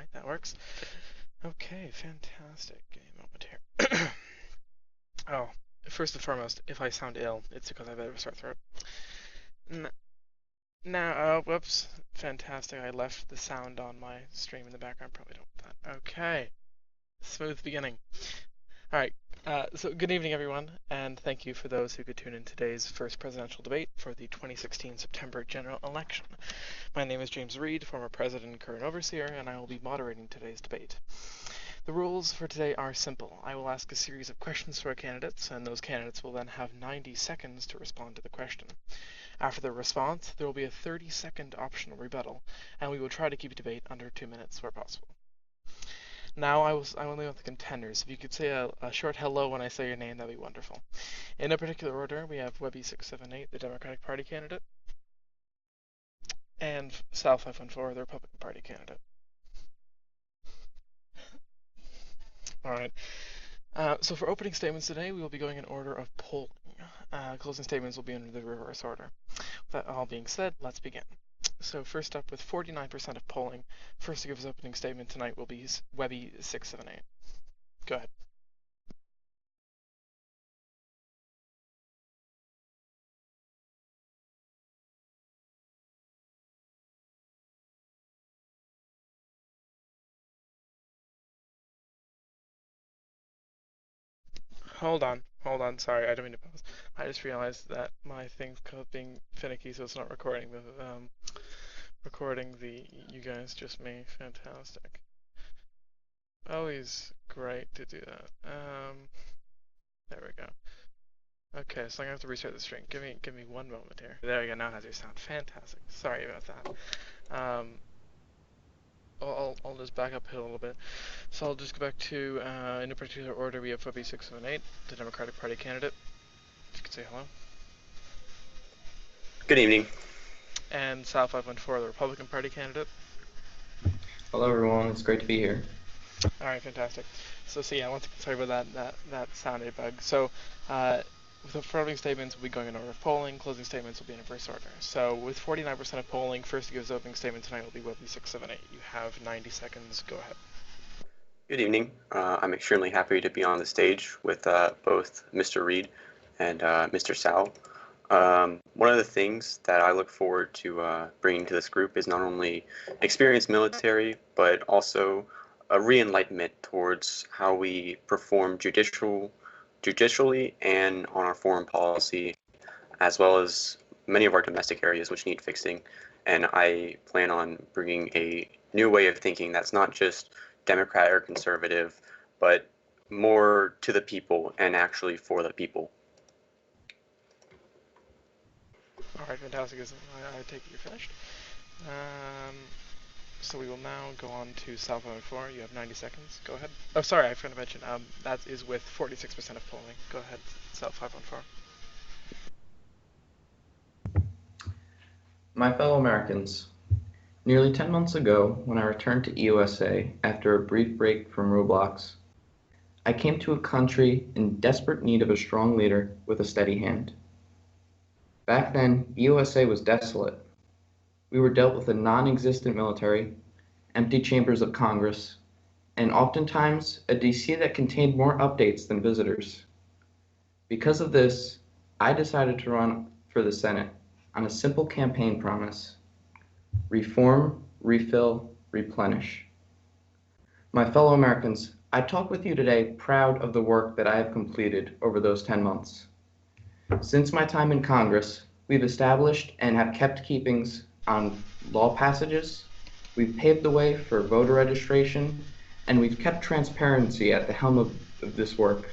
Alright, that works. Okay, fantastic. Give me a moment here. Oh, first and foremost, if I sound ill, it's because I have a sore throat. Now, whoops. Fantastic. I left the sound on my stream in the background. Probably don't want that. Okay. Smooth beginning. Alright, so good evening, everyone, and thank you for those who could tune in today's first presidential debate for the 2016 September general election. My name is JamesMReed, former president and current overseer, and I will be moderating today's debate. The rules for today are simple. I will ask a series of questions to our candidates, and those candidates will then have 90 seconds to respond to the question. After the response, there will be a 30-second optional rebuttal, and we will try to keep the debate under 2 minutes where possible. Now I will name out the contenders. If you could say a short hello when I say your name, that'd be wonderful. In no particular order, we have Webby678, the Democratic Party candidate, and Sal514, the Republican Party candidate. Alright. So for opening statements today, we will be going in order of polling. Closing statements will be in the reverse order. With that all being said, let's begin. So first up, with 49% of polling, first to give his opening statement tonight will be Webby678. Go ahead. Hold on, sorry, I don't mean to pause. I just realized that my thing's being finicky, so it's not recording the you guys, just me. Fantastic. Always great to do that. There we go. Okay, so I'm gonna have to restart the stream. Give me 1 moment here. There we go, now it has your sound. Fantastic. Sorry about that. I'll just back up here a little bit. So I'll just go back to, in a particular order, we have Webby678, the Democratic Party candidate. If you could say hello. Good evening. And Sal514, the Republican Party candidate. Hello everyone, it's great to be here. Alright, fantastic. So yeah, once again, sorry about that sound bug. So, with the opening statements, we'll be going in order of polling. Closing statements will be in reverse order. So, with 49% of polling, first to give his opening statement tonight will be Webby678. You have 90 seconds. Go ahead. Good evening. I'm extremely happy to be on the stage with both Mr. Reed and Mr. Sal. One of the things that I look forward to bringing to this group is not only experienced military, but also a re-enlightenment towards how we perform judicially and on our foreign policy, as well as many of our domestic areas which need fixing. And I plan on bringing a new way of thinking that's not just Democrat or conservative, but more to the people and actually for the people. Alright, fantastic. I take it you're finished. So we will now go on to Sal514. You have 90 seconds. Go ahead. Oh, sorry, I forgot to mention. That is with 46% of polling. Go ahead, Sal514. My fellow Americans, nearly 10 months ago, when I returned to EUSA after a brief break from Roblox, I came to a country in desperate need of a strong leader with a steady hand. Back then, EUSA was desolate. We were dealt with a non-existent military, empty chambers of Congress, and oftentimes a DC that contained more updates than visitors. Because of this, I decided to run for the Senate on a simple campaign promise: reform, refill, replenish. My fellow Americans, I talk with you today proud of the work that I have completed over those 10 months. Since my time in Congress, we've established and have kept keepings on law passages, we've paved the way for voter registration, and we've kept transparency at the helm of this work.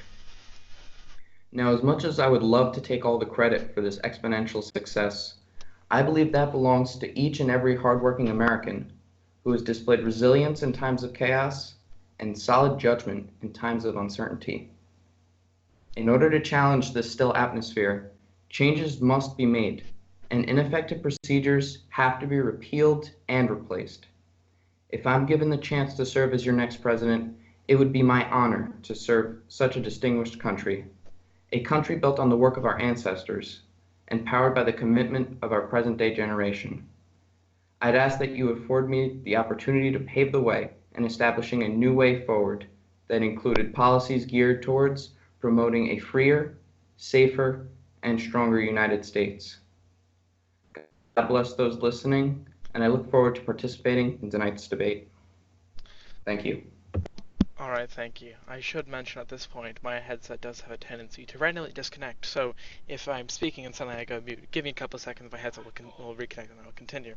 Now, as much as I would love to take all the credit for this exponential success, I believe that belongs to each and every hardworking American who has displayed resilience in times of chaos and solid judgment in times of uncertainty. In order to challenge this still atmosphere, changes must be made, and ineffective procedures have to be repealed and replaced. If I'm given the chance to serve as your next president, it would be my honor to serve such a distinguished country, a country built on the work of our ancestors and powered by the commitment of our present-day generation. I'd ask that you afford me the opportunity to pave the way and establishing a new way forward that included policies geared towards promoting a freer, safer, and stronger United States. God bless those listening, and I look forward to participating in tonight's debate. Thank you. All right, thank you. I should mention at this point, my headset does have a tendency to randomly disconnect, so if I'm speaking and suddenly I go mute, give me a couple of seconds, my headset will reconnect and I'll continue.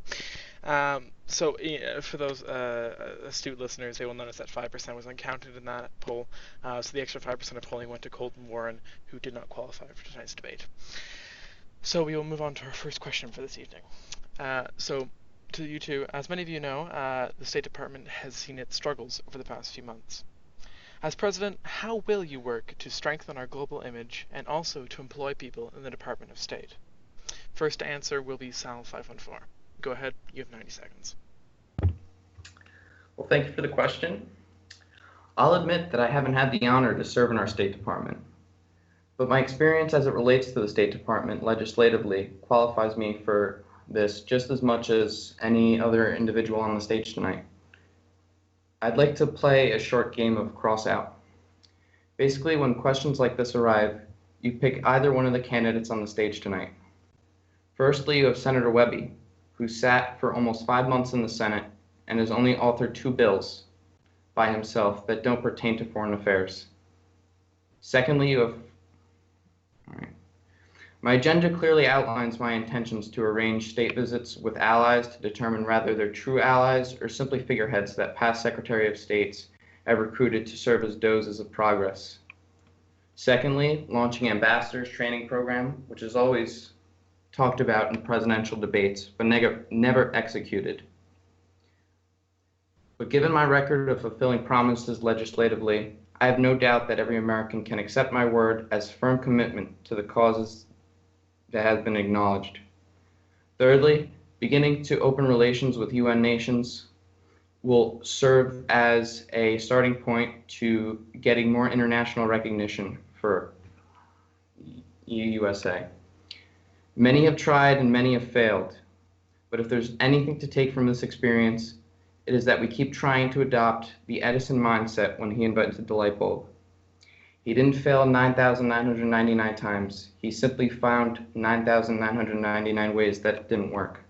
For those astute listeners, they will notice that 5% was uncounted in that poll, so the extra 5% of polling went to Colton Warren, who did not qualify for tonight's debate. So we will move on to our first question for this evening. To you two, as many of you know, the State Department has seen its struggles over the past few months. As President, how will you work to strengthen our global image and also to employ people in the Department of State? First to answer will be Sal 514. Go ahead, you have 90 seconds. Well, thank you for the question. I'll admit that I haven't had the honor to serve in our State Department, but my experience as it relates to the State Department legislatively qualifies me for this just as much as any other individual on the stage tonight. I'd like to play a short game of cross out. Basically, when questions like this arrive, you pick either one of the candidates on the stage tonight. Firstly, you have Senator Webby, who sat for almost 5 months in the Senate and has only authored 2 bills by himself that don't pertain to foreign affairs. Secondly, you have... All right. My agenda clearly outlines my intentions to arrange state visits with allies to determine whether they're true allies or simply figureheads that past Secretary of States have recruited to serve as dozens of progress. Secondly, launching ambassadors training program, which is always talked about in presidential debates, but never executed. But given my record of fulfilling promises legislatively, I have no doubt that every American can accept my word as firm commitment to the causes that has been acknowledged. Thirdly, beginning to open relations with UN nations will serve as a starting point to getting more international recognition for USA. Many have tried and many have failed, but if there's anything to take from this experience, it is that we keep trying to adopt the Edison mindset when he invented the light bulb. He didn't fail 9,999 times. He simply found 9,999 ways that it didn't work.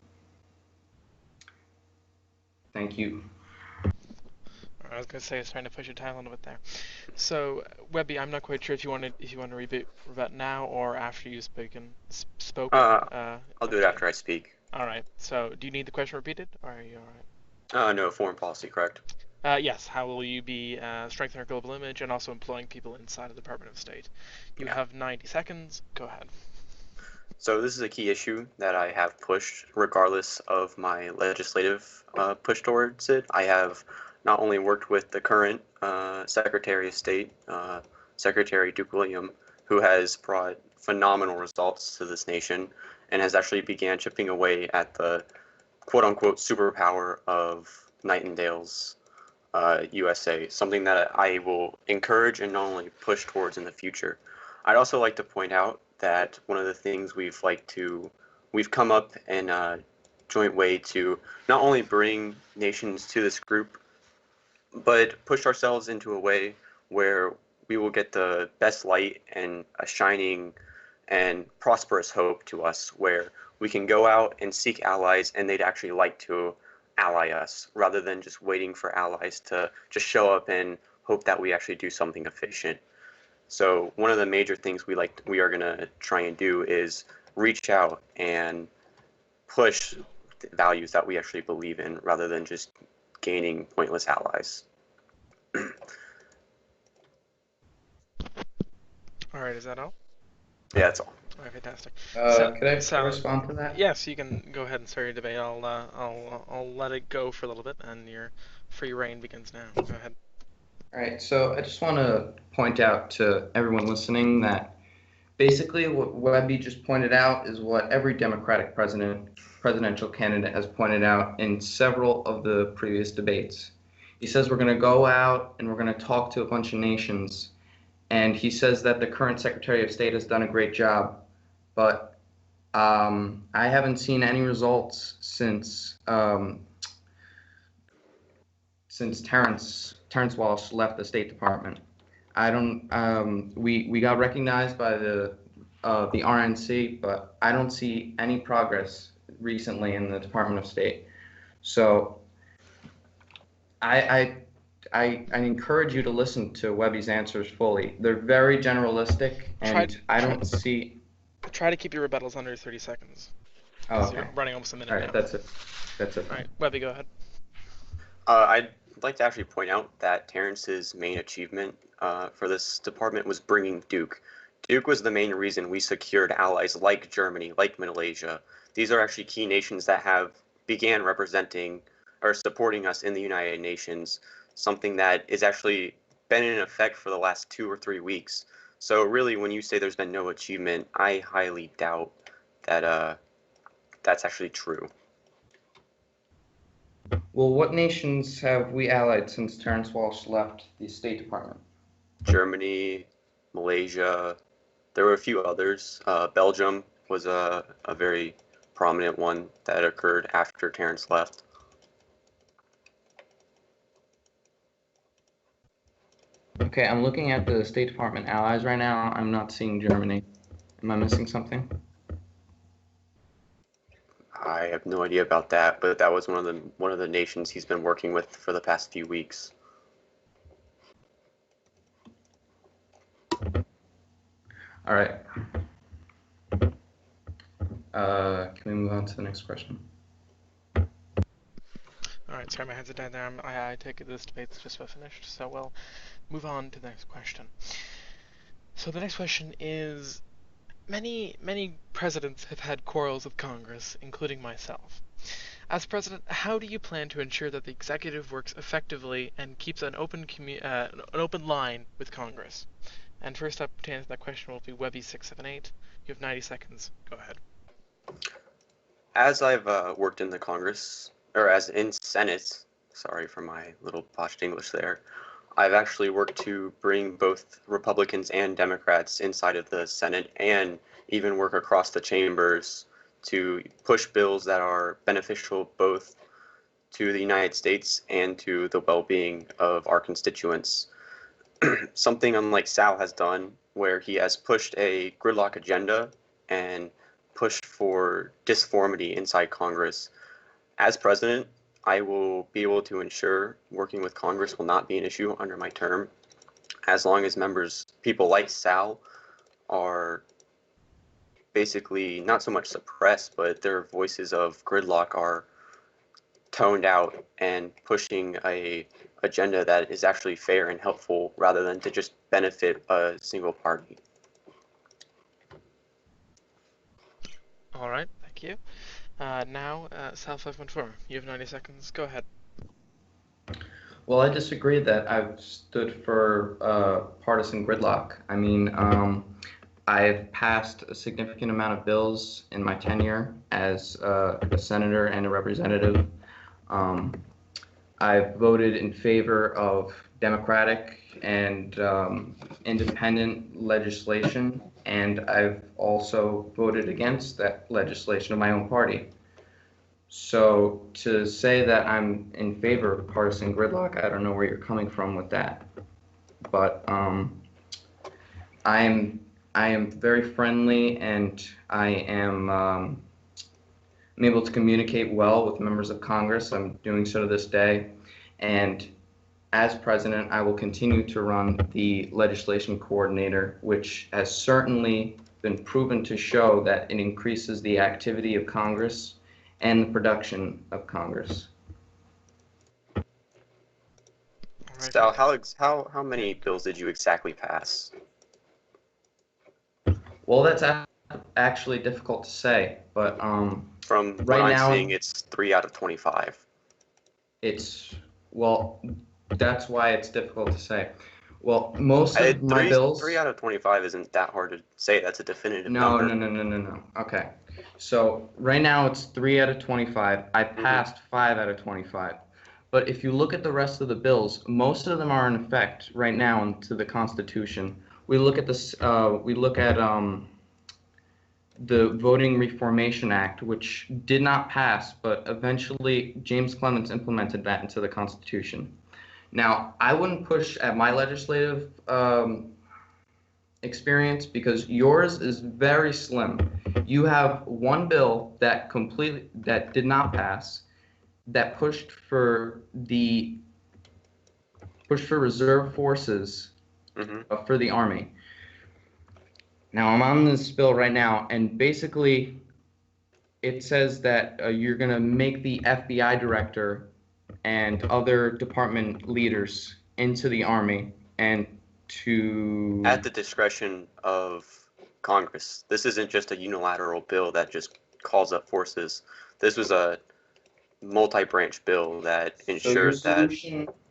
Thank you. I was going to say, I was trying to push your time a little bit there. So, Webby, I'm not quite sure if you want to rebut now or after you've spoken. I'll do it after I speak. All right. So, do you need the question repeated, or are you all right? No, foreign policy, correct? Yes. How will you be strengthening our global image and also employing people inside of the Department of State? You have 90 seconds. Go ahead. So this is a key issue that I have pushed regardless of my legislative push towards it. I have not only worked with the current Secretary of State, Secretary Duke William, who has brought phenomenal results to this nation and has actually began chipping away at the quote-unquote superpower of Nightingale's USA, something that I will encourage and not only push towards in the future. I'd also like to point out that one of the things we've come up in a joint way to not only bring nations to this group, but push ourselves into a way where we will get the best light and a shining and prosperous hope to us, where we can go out and seek allies and they'd actually like to ally us rather than just waiting for allies to just show up and hope that we actually do something efficient. So one of the major things we are going to try and do is reach out and push the values that we actually believe in rather than just gaining pointless allies. All right, is that all? Yeah, that's all. All right, fantastic. Could I respond to that? Yes, you can go ahead and start your debate. I'll let it go for a little bit, and your free reign begins now. Go ahead. All right, so I just want to point out to everyone listening that basically what Webby just pointed out is what every Democratic presidential candidate has pointed out in several of the previous debates. He says we're going to go out and we're going to talk to a bunch of nations, and he says that the current Secretary of State has done a great job, but I haven't seen any results since since Terrence Walsh left the State Department. I don't. We got recognized by the RNC, but I don't see any progress recently in the Department of State. So I encourage you to listen to Webby's answers fully. They're very generalistic, and I don't see. Try to keep your rebuttals under 30 seconds. Oh, okay. You're running almost a minute All right, now. that's it. All right, Webby, go ahead. I'd like to actually point out that Terrence's main achievement for this department was bringing Duke. Duke was the main reason we secured allies like Germany, like Malaysia. These are actually key nations that began representing or supporting us in the United Nations, something that is actually been in effect for the last 2 or 3 weeks. So really, when you say there's been no achievement, I highly doubt that that's actually true. Well, what nations have we allied since Terrence Walsh left the State Department? Germany, Malaysia. There were a few others. Belgium was a very prominent one that occurred after Terrence left. Okay, I'm looking at the State Department allies right now. I'm not seeing Germany. Am I missing something? I have no idea about that, but that was one of the nations he's been working with for the past few weeks. All right. Can we move on to the next question? All right, sorry, my hands are down there. I take it this debate's just about finished, so we'll move on to the next question. So the next question is, many presidents have had quarrels with Congress, including myself. As president, how do you plan to ensure that the executive works effectively and keeps an open line with Congress? And first up to answer that question will be Webby678. You have 90 seconds. Go ahead. As I've worked in the Congress, or as in Senate, sorry for my little botched English there, I've actually worked to bring both Republicans and Democrats inside of the Senate and even work across the chambers to push bills that are beneficial both to the United States and to the well-being of our constituents. Something unlike Sal has done, where he has pushed a gridlock agenda and pushed for disformity inside Congress. As president, I will be able to ensure working with Congress will not be an issue under my term, as long as people like Sal, are basically not so much suppressed, but their voices of gridlock are toned out and pushing a agenda that is actually fair and helpful rather than to just benefit a single party. All right, thank you. Now, Sal 514, you have 90 seconds. Go ahead. Well, I disagree that I've stood for partisan gridlock. I mean, I've passed a significant amount of bills in my tenure as a senator and a representative. I've voted in favor of democratic and independent legislation, and I've also voted against that legislation of my own party. So to say that I'm in favor of partisan gridlock, I don't know where you're coming from with that. But I am very friendly, and I am I'm able to communicate well with members of Congress. I'm doing so to this day. And as president, I will continue to run the legislation coordinator, which has certainly been proven to show that it increases the activity of Congress and the production of Congress. All right. Sal, how many bills did you exactly pass? Well, that's actually difficult to say, but From what right I'm now, seeing, it's 3 out of 25. Well, that's why it's difficult to say. Well, most of my bills. 3 out of 25 isn't that hard to say. That's a definitive number. No. Okay. So right now it's 3 out of 25. I passed 5 out of 25. But if you look at the rest of the bills, most of them are in effect right now into the Constitution. We look at this. We look at the Voting Reformation Act, which did not pass, but eventually James Clements implemented that into the Constitution. Now, I wouldn't push at my legislative experience because yours is very slim. You have one bill that did not pass, that pushed for reserve forces for the Army. Now, I'm on this bill right now, and basically it says that you're going to make the FBI director and other department leaders into the Army and to... At the discretion of Congress. This isn't just a unilateral bill that just calls up forces. This was a multi-branch bill that ensures that...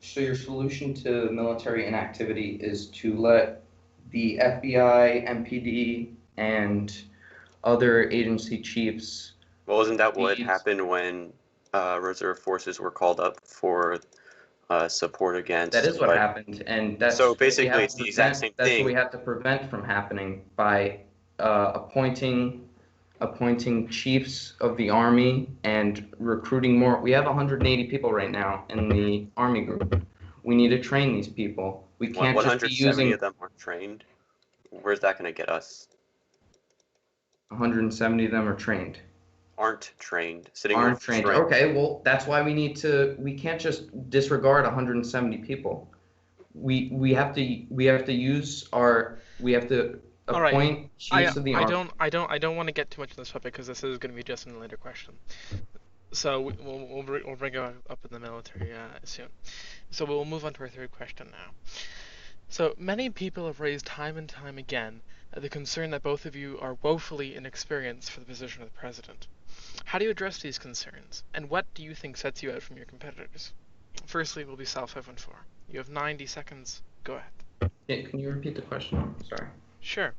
So your solution to military inactivity is to let the FBI, MPD, and other agency chiefs... Well, isn't that what happened when reserve forces were called up for support against? That is what happened, and so basically it's the exact same that's thing. what we have to prevent from happening by appointing chiefs of the Army and recruiting more. We have 180 people right now in the Army group. We need to train these people. We can't just be 170 of them aren't trained. Where's that going to get us? 170 of them are trained. Aren't trained. Aren't trained. Okay, well, that's why we can't just disregard 170 people. We have to appoint chiefs of the Army. I don't want to get too much on this topic because this is going to be just in a later question. So we'll bring it up in the military soon. So we'll move on to our third question now. So many people have raised time and time again the concern that both of you are woefully inexperienced for the position of the president. How do you address these concerns, and what do you think sets you out from your competitors? Firstly, will be Sal 514. You have 90 seconds. Go ahead. Yeah, can you repeat the question? Sorry. Sure.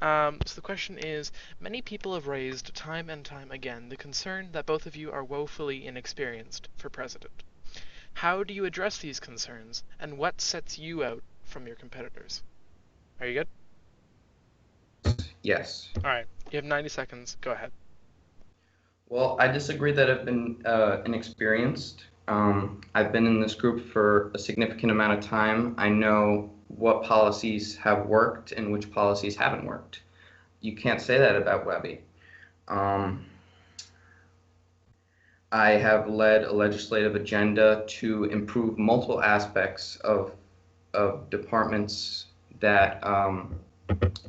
So the question is, many people have raised time and time again the concern that both of you are woefully inexperienced for president. How do you address these concerns, and what sets you out from your competitors? Are you good? Yes. All right. You have 90 seconds. Go ahead. Well, I disagree that I've been inexperienced. I've been in this group for a significant amount of time. I know what policies have worked and which policies haven't worked. You can't say that about Webby. I have led a legislative agenda to improve multiple aspects of departments that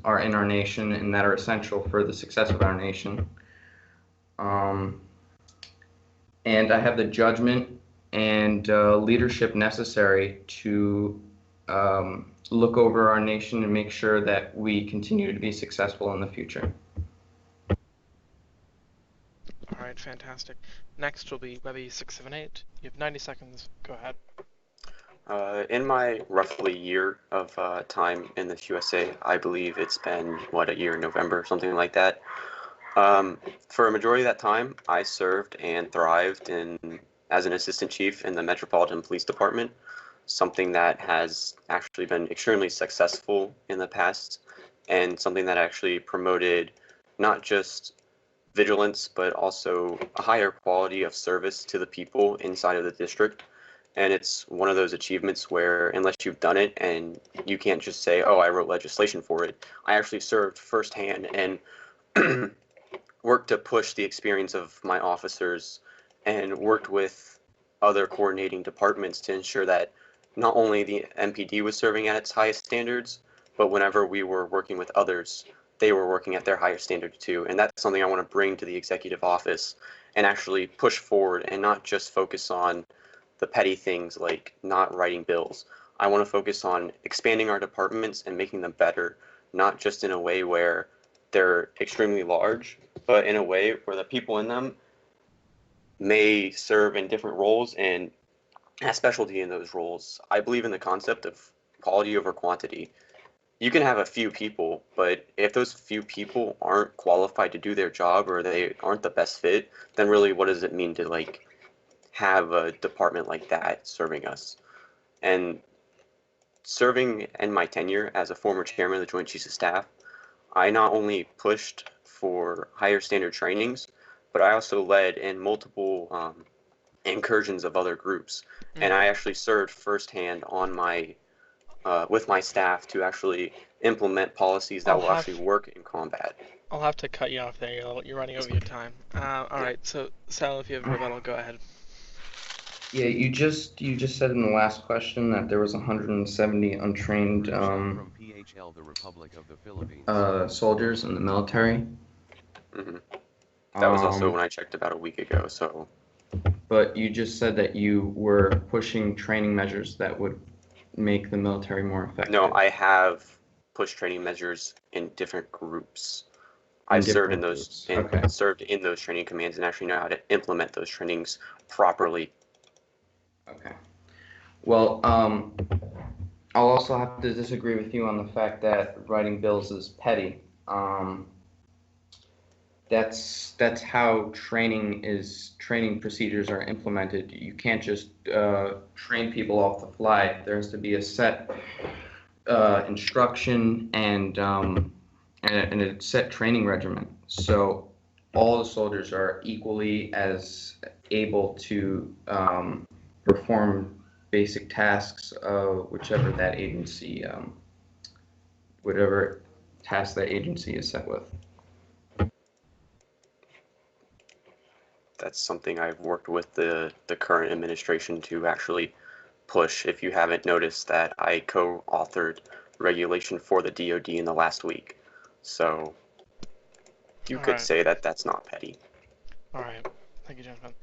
are in our nation and that are essential for the success of our nation. And I have the judgment and leadership necessary to look over our nation and make sure that we continue to be successful in the future. All right, fantastic. Next will be Webby 678. You have 90 seconds. Go ahead. In my roughly year of time in the USA, I believe it's been, a year in November, something like that. For a majority of that time, I served and thrived as an assistant chief in the Metropolitan Police Department, something that has actually been extremely successful in the past, and something that actually promoted not just vigilance, but also a higher quality of service to the people inside of the district. And it's one of those achievements where, unless you've done it, and you can't just say, oh, I wrote legislation for it, I actually served firsthand and worked to push the experience of my officers and worked with other coordinating departments to ensure that not only the MPD was serving at its highest standards, but whenever we were working with others, they were working at their higher standards too. And that's something I want to bring to the executive office and actually push forward and not just focus on the petty things like not writing bills. I want to focus on expanding our departments and making them better, not just in a way where they're extremely large, but in a way where the people in them may serve in different roles and have specialty in those roles. I believe in the concept of quality over quantity. You can have a few people, but if those few people aren't qualified to do their job or they aren't the best fit, then really what does it mean to have a department like that serving us? And serving in my tenure as a former chairman of the Joint Chiefs of Staff, I not only pushed for higher standard trainings, but I also led in multiple incursions of other groups. And I actually served firsthand on my with my staff to actually implement policies that will actually work in combat. I'll have to cut you off there. You're running over your time. All right. So Sal, if you have a rebuttal, go ahead. Yeah, you just said in the last question that there was 170 untrained From PHL, the Republic of the Philippines. soldiers in the military. That was also when I checked about a week ago. So, but you just said that you were pushing training measures that would make the military more effective. no, I have pushed training measures in different groups. I've served in those served in those training commands and actually know how to implement those trainings properly. Okay. Well, I'll also have to disagree with you on the fact that writing bills is petty. That's how training procedures are implemented. You can't just train people off the fly. There has to be a set instruction and a set training regimen. So all the soldiers are equally as able to perform basic tasks of whichever whatever task that agency is set with. That's something I've worked with the current administration to actually push. If you haven't noticed that I co-authored regulation for the DoD in the last week. So you could say that that's not petty. All right. Thank you, gentlemen.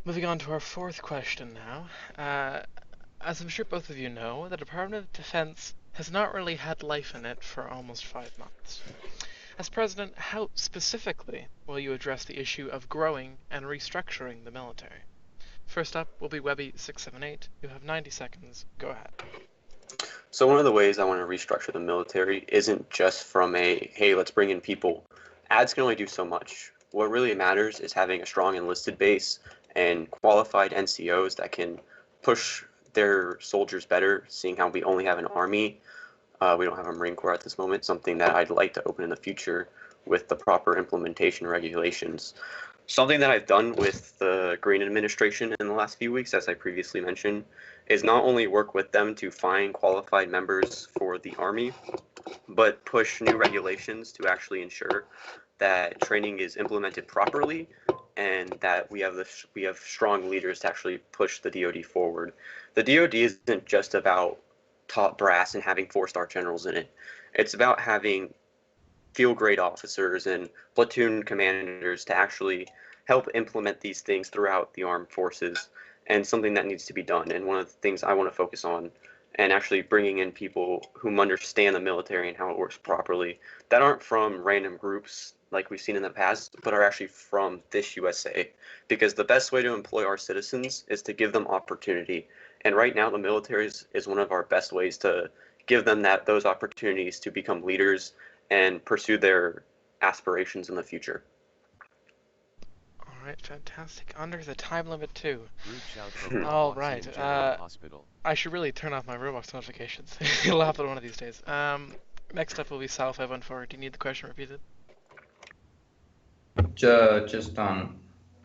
Moving on to our fourth question now. As I'm sure both of you know, the Department of Defense has not really had life in it for almost 5 months. As President, how specifically will you address the issue of growing and restructuring the military? First up will be Webby678. You have 90 seconds. Go ahead. So one of the ways I want to restructure the military isn't just from a, hey, let's bring in people. Ads can only do so much. What really matters is having a strong enlisted base and qualified NCOs that can push their soldiers better, seeing how we only have an Army. We don't have a Marine Corps at this moment, something that I'd like to open in the future with the proper implementation regulations. Something that I've done with the Green administration in the last few weeks, as I previously mentioned, is not only work with them to find qualified members for the Army, but push new regulations to actually ensure that training is implemented properly and that we have strong leaders to actually push the DoD forward. The DoD isn't just about top brass and having 4-star generals in it. It's about having field grade officers and platoon commanders to actually help implement these things throughout the armed forces, and something that needs to be done. And one of the things I want to focus on, and actually bringing in people who understand the military and how it works properly, that aren't from random groups like we've seen in the past, but are actually from this USA. Because the best way to employ our citizens is to give them opportunity. And right now, the military is one of our best ways to give them those opportunities to become leaders and pursue their aspirations in the future. All right, fantastic. Under the time limit too. Group shout from All right. Hospital. I should really turn off my Roblox notifications. It'll happen one of these days. Next up will be Sal 514. Do you need the question repeated? Just on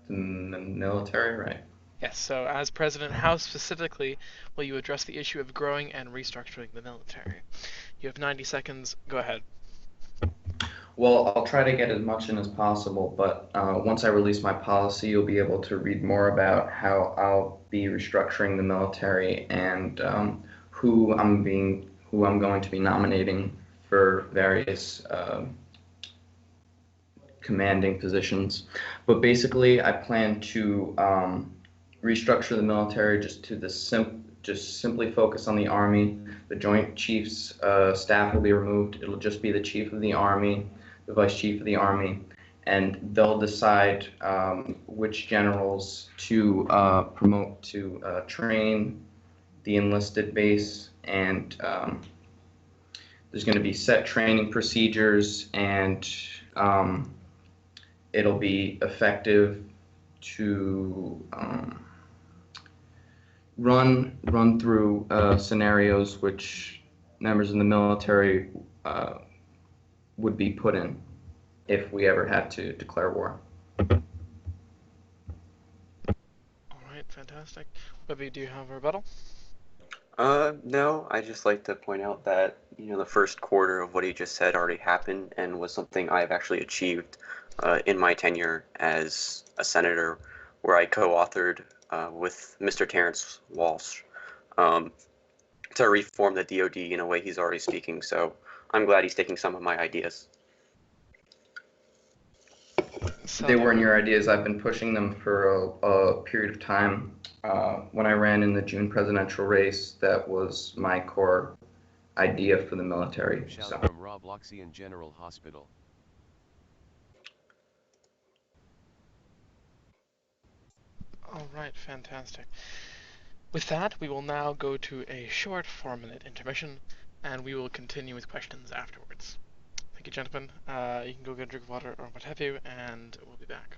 the military, right? Yes, so as president, how specifically will you address the issue of growing and restructuring the military? You have 90 seconds. Go ahead. Well, I'll try to get as much in as possible, but once I release my policy, you'll be able to read more about how I'll be restructuring the military and who I'm going to be nominating for various commanding positions. But basically, I plan to restructure the military just simply focus on the Army. The Joint Chiefs staff will be removed. It'll just be the Chief of the Army, the Vice Chief of the Army, and they'll decide which generals to promote to train the enlisted base, and there's going to be set training procedures, and it'll be effective to run through scenarios which members in the military would be put in if we ever had to declare war. fantastic. Webby, do you have a rebuttal? No, I just like to point out that, the first quarter of what he just said already happened and was something I've actually achieved in my tenure as a senator, where I co-authored with Mr. Terrence Walsh um, to reform the DoD in a way he's already speaking. So I'm glad he's taking some of my ideas. They weren't So, your ideas. I've been pushing them for a period of time. When I ran in the June presidential race, that was my core idea for the military. Shout So from Robloxian General Hospital. all right, fantastic. With that, we will now go to a short 4-minute intermission, and we will continue with questions afterwards. Thank you, gentlemen. You can go get a drink of water or what have you, and we'll be back.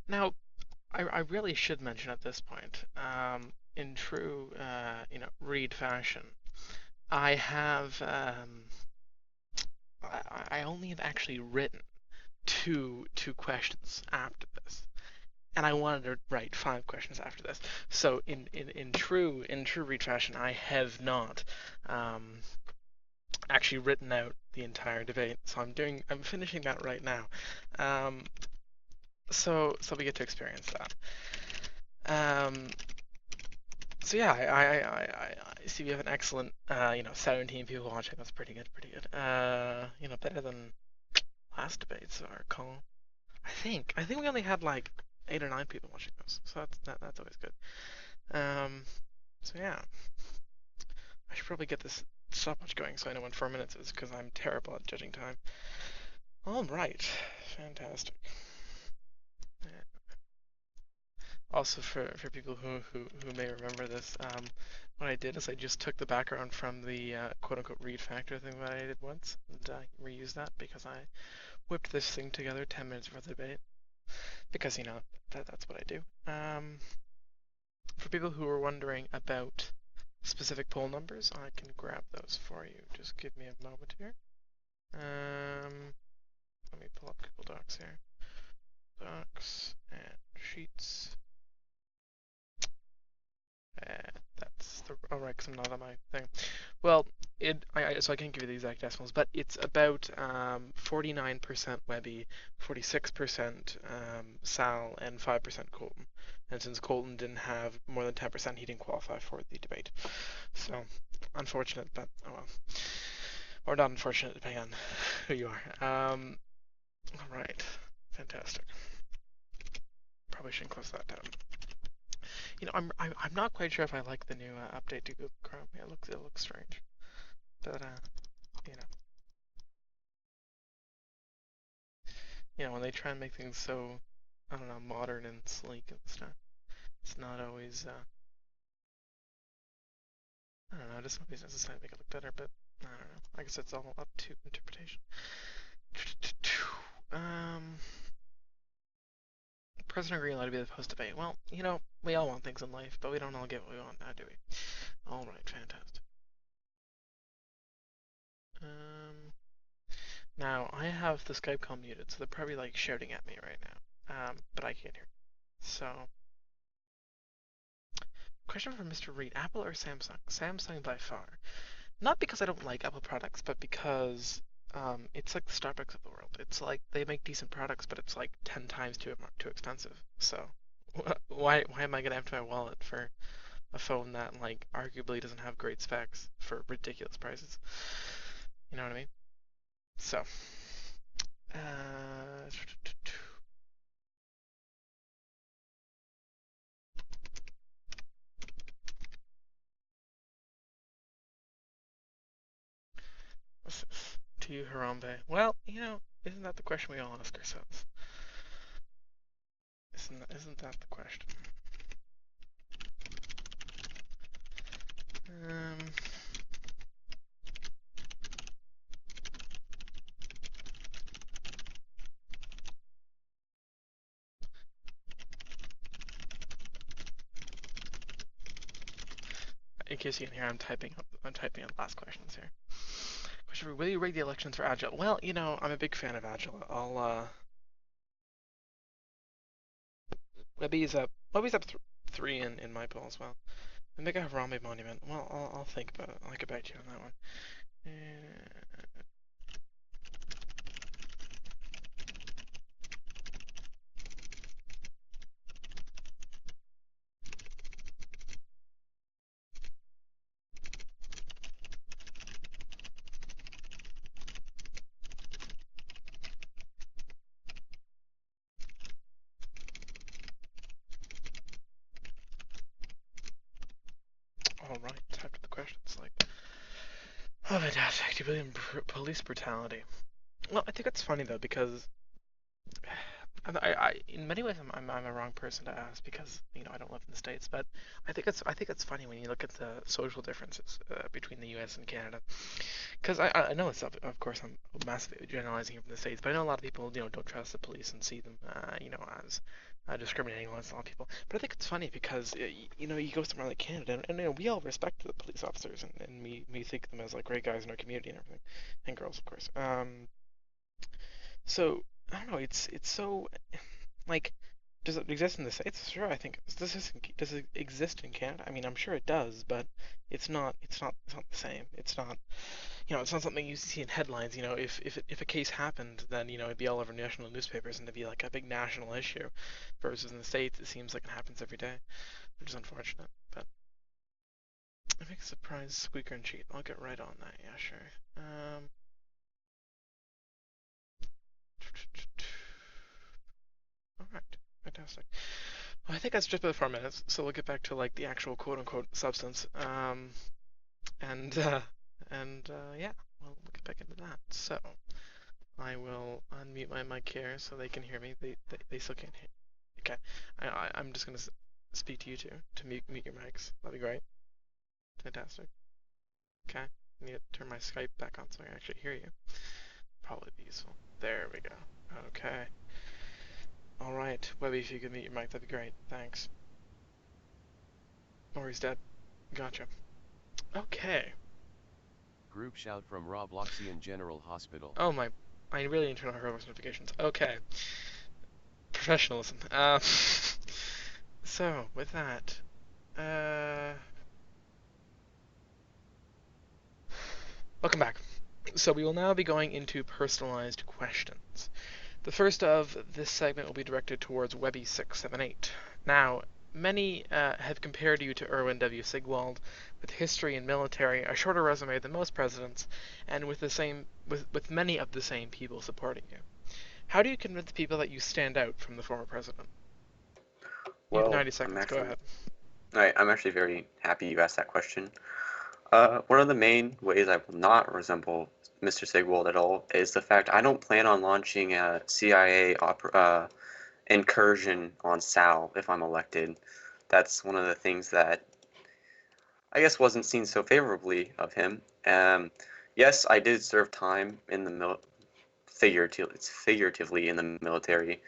Now, I really should mention at this point, in true, Reed fashion, I have, I only have actually written two questions after this, and I wanted to write 5 questions after this. So in true Reed fashion, I have not actually written out the entire debate. So I'm finishing that right now. So we get to experience that. So yeah, I see we have an excellent, 17 people watching. That's pretty good, pretty good. Better than last debates, I recall. I think we only had like 8 or 9 people watching those, so that's always good. So yeah, I should probably get this stopwatch going so I know when 4 minutes is, because I'm terrible at judging time. All right, fantastic. Also, for people who may remember this, what I did is I just took the background from the quote-unquote read factor thing that I did once, and reused that because I whipped this thing together 10 minutes before the debate. Because, that's what I do. For people who are wondering about specific poll numbers, I can grab those for you. Just give me a moment here. Let me pull up Google Docs here. Docs and Sheets. That's the right, because I'm not on my thing. Well, so I can't give you the exact decimals, but it's about 49% Webby, 46% Sal, and 5% Colton. And since Colton didn't have more than 10%, he didn't qualify for the debate. So, unfortunate, but oh well. Or not unfortunate, depending on who you are. All right, fantastic. Probably shouldn't close that down. I'm not quite sure if I like the new update to Google Chrome. Yeah, it looks strange, but when they try and make things so, I don't know, modern and sleek and stuff, it's not always I don't know, it doesn't always necessarily make it look better, but I don't know. I guess it's all up to interpretation. President Green allowed to be the post debate. Well, we all want things in life, but we don't all get what we want now, do we? All right, fantastic. Now I have the Skype call muted, so they're probably like shouting at me right now. But I can't hear. So, question from Mr. Reed: Apple or Samsung? Samsung by far. Not because I don't like Apple products, but because it's like the Starbucks of the world. It's like they make decent products, but it's like 10 times too expensive. So why am I gonna empty my wallet for a phone that like arguably doesn't have great specs for ridiculous prices? You know what I mean? So, uh, to you, Harambe. Well, isn't that the question we all ask ourselves? Isn't that the question? Um, in case you can hear, I'm typing on the last questions here. Question: will you rig the elections for Agile? Well, I'm a big fan of Agile. Webby's up. Webby's up 3 in my poll as well. And make a Harambe monument. Well, I'll think about it. I'll get back to you on that one. Alright, type to the questions like, oh, fantastic. Activity and police brutality. Well, I think it's funny though because in many ways I'm a wrong person to ask because I don't live in the States, but I think it's funny when you look at the social differences between the U.S. and Canada. Because I know it's of course I'm massively generalizing here from the States, but I know a lot of people don't trust the police and see them as discriminating against a lot of people. But I think it's funny because you go somewhere like Canada and we all respect the police officers and we think of them as like great guys in our community and everything, and girls of course. So I don't know. It's so like, does it exist in the States? Sure, I think. Does it exist in Canada? I mean, I'm sure it does, but it's not. It's not the same. It's not. It's not something you see in headlines. If a case happened, then it'd be all over national newspapers and it'd be like a big national issue. Versus in the States, it seems like it happens every day, which is unfortunate. But I think surprise squeaker and cheat. I'll get right on that. Yeah, sure. Alright, fantastic. Well, I think that's just about 4 minutes, so we'll get back to like the actual quote-unquote substance. Yeah, we'll get back into that. So I will unmute my mic here so they can hear me. They still can't hear. Okay, I'm just gonna speak to you two to mute your mics. That'd be great. Fantastic. Okay, I need to turn my Skype back on so I can actually hear you. Probably be useful. There we go. Okay. Alright, Webby, if you could mute your mic, that'd be great. Thanks. Or he's dead. Gotcha. Okay. Group shout from Robloxian General Hospital. Oh my, I really need to turn on her voice notifications. Okay. Professionalism. So, with that, welcome back. So we will now be going into personalized questions. The first of this segment will be directed towards Webby678. Now, many have compared you to Erwin W. Sigwald, with history and military, a shorter resume than most presidents, and with many of the same people supporting you. How do you convince people that you stand out from the former president? You have 90 seconds. Go ahead. I'm actually very happy you asked that question. One of the main ways I will not resemble Mr. Sigwald at all is the fact I don't plan on launching a CIA incursion on Sal if I'm elected. That's one of the things that I guess wasn't seen so favorably of him. Yes, I did serve time in the figuratively in the military,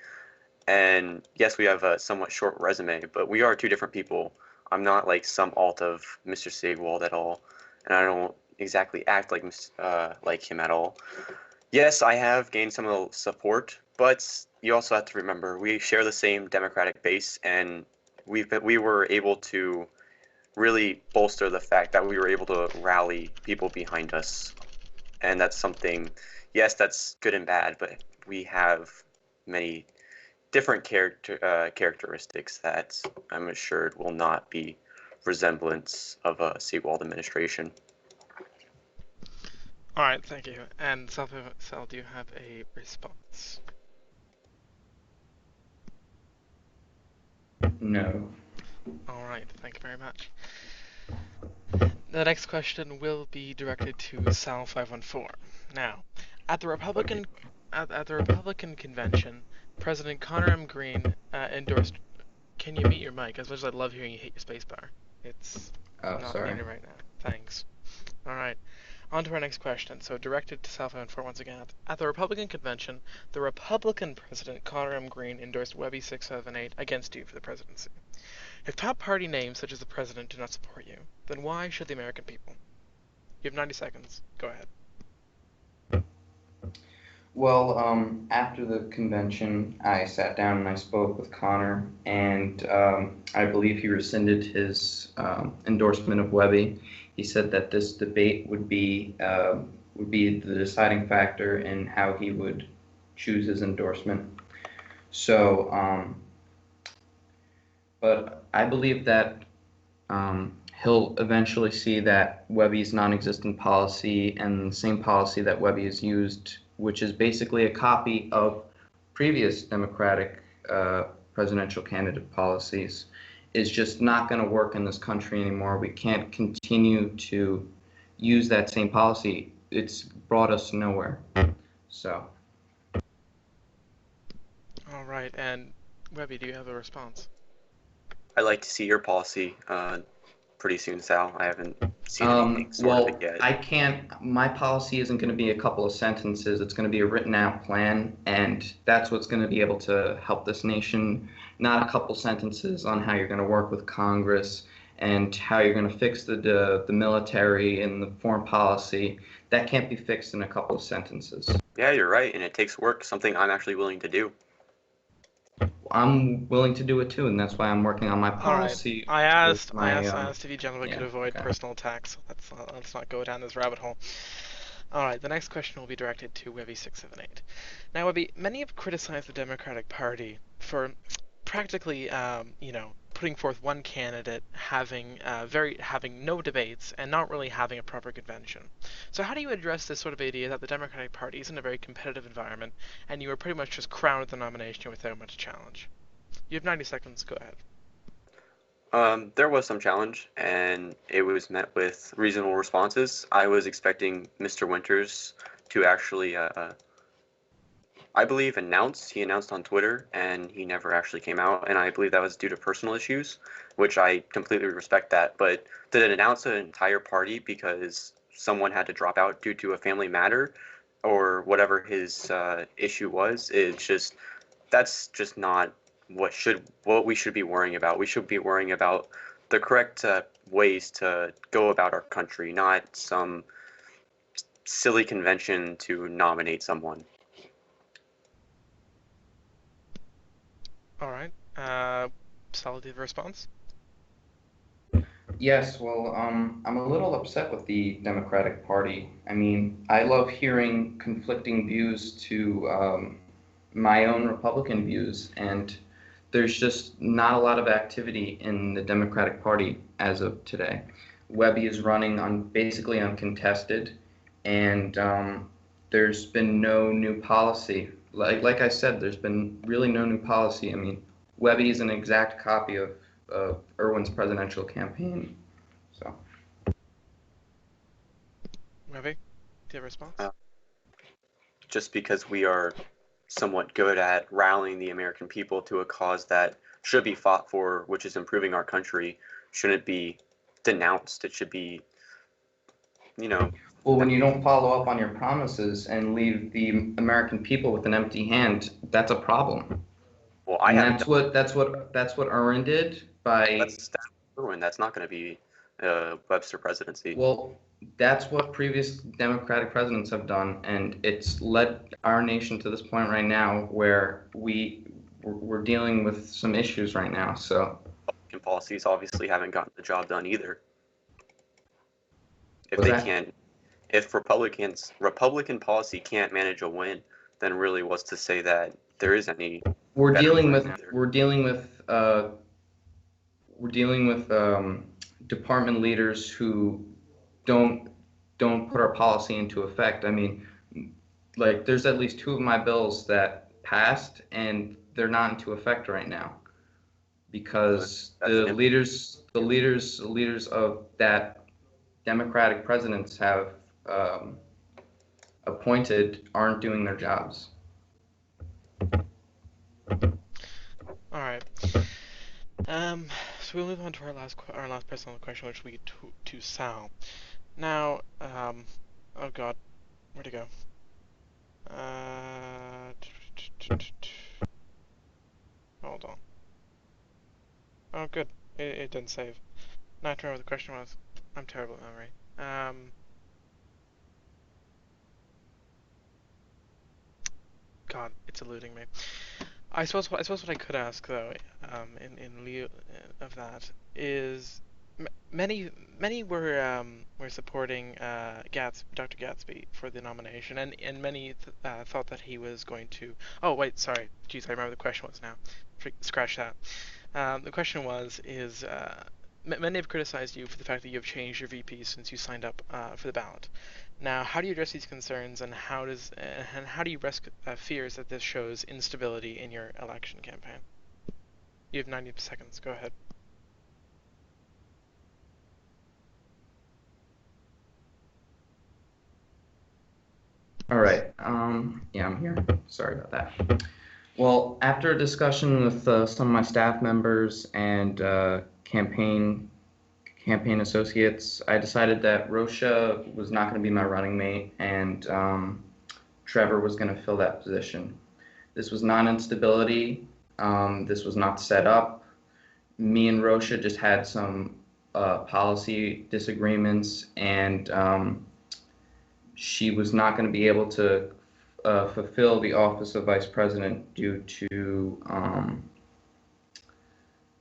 and yes, we have a somewhat short resume, but we are two different people. I'm not like some alt of Mr. Sigwald at all, and I don't exactly act like him at all. Yes, I have gained some of the support, but you also have to remember we share the same Democratic base, and we were able to really bolster the fact that we were able to rally people behind us, and that's something. Yes, that's good and bad, but we have many different characteristics that I'm assured will not be resemblance of a Sigwald administration. All right, thank you. And Sal, do you have a response? No. All right, thank you very much. The next question will be directed to Sal514. Now, at the Republican convention, President Connor M. Green endorsed. Can you mute your mic? As much as I love hearing you hit your spacebar, it's not Sorry. muted right now. Thanks. All right. On to our next question. So directed to Sal514 once again. At the Republican convention, the Republican President Connor M. Green endorsed Webby678 against you for the presidency. If top party names such as the president do not support you, then why should the American people? You have 90 seconds. Go ahead. Well, after the convention, I sat down and I spoke with Connor, and I believe he rescinded his endorsement of Webby. He said that this debate would be the deciding factor in how he would choose his endorsement. So, but I believe that he'll eventually see that Webby's non-existent policy and the same policy that Webby has used, which is basically a copy of previous Democratic presidential candidate policies, is just not going to work in this country anymore. We can't continue to use that same policy. It's brought us nowhere. So. All right, and Webby, do you have a response? I'd like to see your policy pretty soon, Sal. I haven't seen anything sort of it yet. I can't. My policy isn't going to be a couple of sentences. It's going to be a written out plan, and that's what's going to be able to help this nation. Not a couple sentences on how you're going to work with Congress and how you're going to fix the military and the foreign policy. That can't be fixed in a couple of sentences. Yeah, you're right, and it takes work, something I'm actually willing to do. I'm willing to do it too, and that's why I'm working on my policy. All right. I asked if you gentlemen could avoid okay. personal attacks. So let's not go down this rabbit hole. All right, the next question will be directed to Webby678. Now, Webby, many have criticized the Democratic Party for practically, putting forth one candidate, having no debates, and not really having a proper convention. So how do you address this sort of idea that the Democratic Party is in a very competitive environment, and you were pretty much just crowned with the nomination without much challenge? You have 90 seconds. Go ahead. There was some challenge, and it was met with reasonable responses. I was expecting Mr. Winters to actually, I believe, he announced on Twitter, and he never actually came out, and I believe that was due to personal issues, which I completely respect that. But did it announce an entire party because someone had to drop out due to a family matter, or whatever his issue was? That's just not what we should be worrying about. We should be worrying about the correct ways to go about our country, not some silly convention to nominate someone. All right. Solid response. Yes, well, I'm a little upset with the Democratic Party. I mean, I love hearing conflicting views to my own Republican views, and there's just not a lot of activity in the Democratic Party as of today. Webby is running on basically uncontested, and there's been no new policy. Like I said, there's been really no new policy. I mean, Webby is an exact copy of Irwin's presidential campaign. So. Webby, do you have a response? Just because we are somewhat good at rallying the American people to a cause that should be fought for, which is improving our country, shouldn't be denounced. It should be, Well, when you don't follow up on your promises and leave the American people with an empty hand, that's a problem. Well, and that's what Irwin did by. That's Irwin. That's not going to be Webster presidency. Well, that's what previous Democratic presidents have done, and it's led our nation to this point right now where we're dealing with some issues right now. So. Republican policies obviously haven't gotten the job done either. If Republican policy can't manage a win, then really what's to say that there is any? We're dealing with department leaders who don't put our policy into effect. I mean, like there's at least 2 of my bills that passed and they're not into effect right now because the leaders of that Democratic presidents have appointed aren't doing their jobs. All right. So we'll move on to our last personal question, which will be to Sal. Now, oh God, where'd it go? Hold on. Oh, good. It didn't save. Not to remember what the question was. I'm terrible at memory. God, it's eluding me. I suppose what I could ask though, in lieu of that, is many were supporting Dr. Gatsby for the nomination, and many thought that he was going to. Oh wait, sorry. Jeez, I remember the question was now. Scratch that. The question is many have criticized you for the fact that you have changed your VP since you signed up for the ballot. Now, how do you address these concerns, and how do you rescue fears that this shows instability in your election campaign? You have 90 seconds. Go ahead. All right. Yeah, I'm here. Sorry about that. Well, after a discussion with some of my staff members and campaign associates, I decided that Rosha was not going to be my running mate, and Trevor was going to fill that position. This was not instability. This was not set up. Me and Rosha just had some policy disagreements, and she was not going to be able to fulfill the office of vice president due to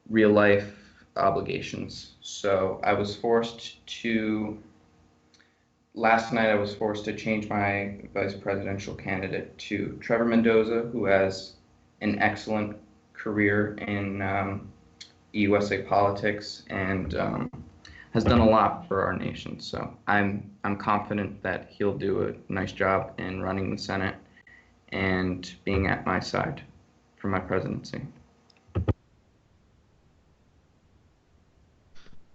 real life obligations. So last night I was forced to change my vice presidential candidate to Trevor Mendoza, who has an excellent career in USA politics and has done a lot for our nation. So I'm confident that he'll do a nice job in running the Senate and being at my side for my presidency.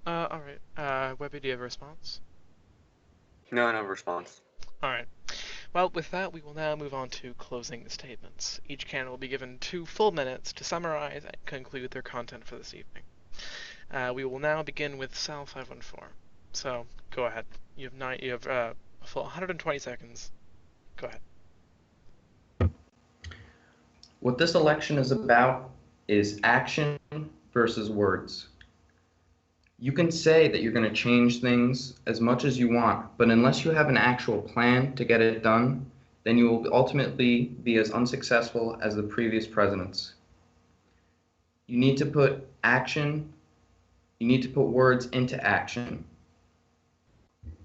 All right. Webby, do you have a response? No, no response. All right. Well, with that, we will now move on to closing statements. Each candidate will be given 2 full minutes to summarize and conclude their content for this evening. We will now begin with Sal 514. So, go ahead. You have a full 120 seconds. Go ahead. What this election is about is action versus words. You can say that you're going to change things as much as you want, but unless you have an actual plan to get it done, then you will ultimately be as unsuccessful as the previous presidents. You need to put words into action.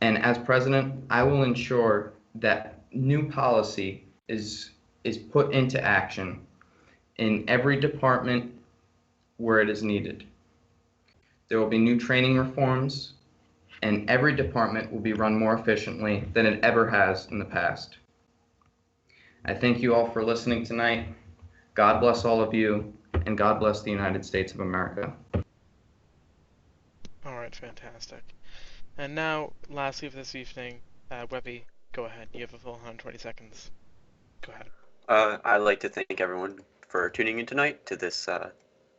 And as president, I will ensure that new policy is put into action in every department where it is needed. There will be new training reforms, and every department will be run more efficiently than it ever has in the past. I thank you all for listening tonight. God bless all of you, and God bless the United States of America. All right, fantastic. And now, lastly for this evening, Webby, go ahead. You have a full 120 seconds. Go ahead. I'd like to thank everyone for tuning in tonight to this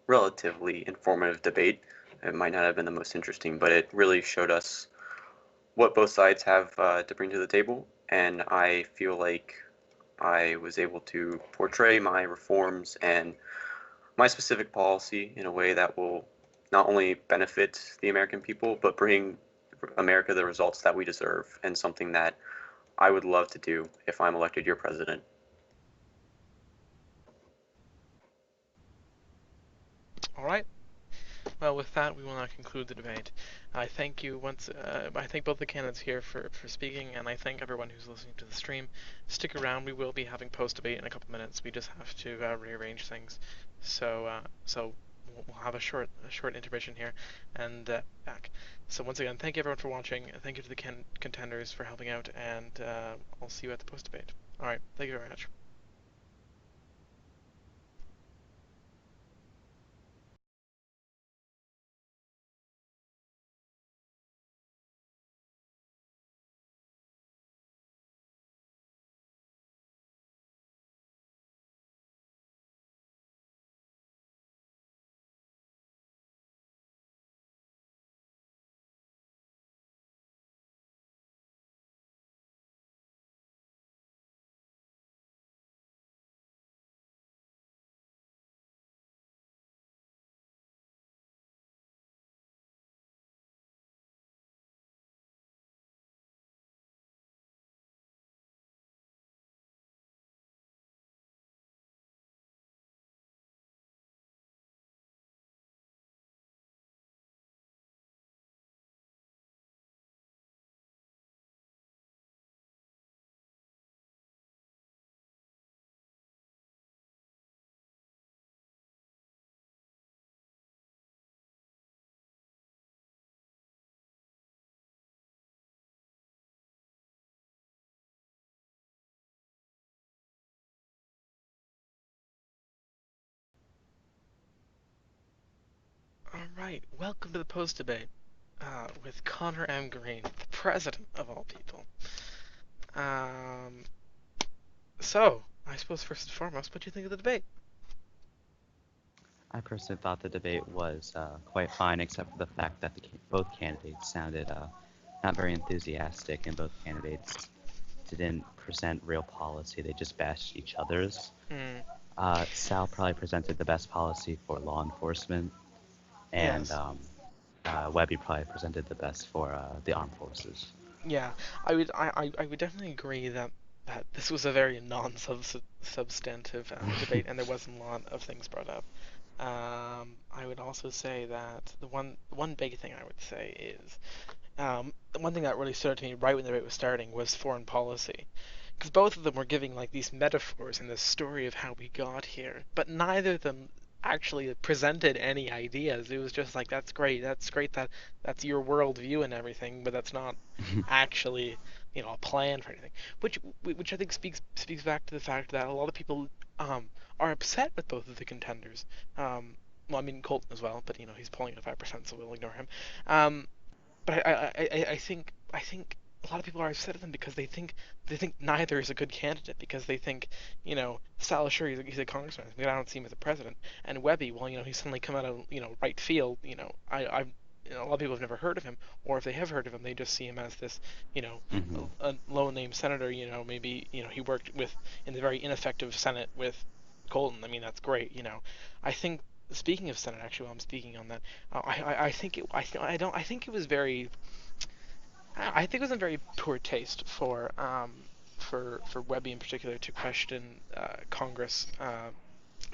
relatively informative debate. It might not have been the most interesting, but it really showed us what both sides have to bring to the table, and I feel like I was able to portray my reforms and my specific policy in a way that will not only benefit the American people, but bring America the results that we deserve, and something that I would love to do if I'm elected your president. All right. Well, with that, we will now conclude the debate. I thank you once. I thank both the candidates here for speaking, and I thank everyone who's listening to the stream. Stick around. We will be having post debate in a couple minutes. We just have to rearrange things. So we'll have a short intermission here, and back. So once again, thank you everyone for watching. Thank you to the contenders for helping out, and I'll see you at the post debate. All right. Thank you very much. right, welcome to the post debate with Connor M. Green, the president of all people. Um, so, I suppose first and foremost, what do you think of the debate? I personally thought the debate was quite fine, except for the fact that both candidates sounded not very enthusiastic, and both candidates didn't present real policy. They just bashed each other's. Mm, Sal probably presented the best policy for law enforcement, and yes. Webby probably presented the best for the armed forces. Yeah, I would definitely agree that this was a very non-substantive debate, and there wasn't a lot of things brought up. I would also say that the one big thing I would say is the one thing that really stood out to me right when the debate was starting was foreign policy, because both of them were giving like these metaphors and this story of how we got here, but neither of them actually presented any ideas. It was just like, that's great that that's your worldview and everything, but that's not actually, a plan for anything. Which I think speaks back to the fact that a lot of people are upset with both of the contenders. Well, I mean Colton as well, but he's polling at 5%, so we'll ignore him. Um, but I think a lot of people are upset at them because they think neither is a good candidate, because they think, Sal, sure, he's a congressman, but I don't see him as a president. And Webby, well, he's suddenly come out of right field. A lot of people have never heard of him, or if they have heard of him, they just see him as this, you know, Hmm. a low-name senator. Maybe he worked with in the very ineffective Senate with Colton. I mean, that's great. I think, speaking of Senate, actually, while I'm speaking on that, I think I think it was very I think it was in very poor taste for Webby in particular to question Congress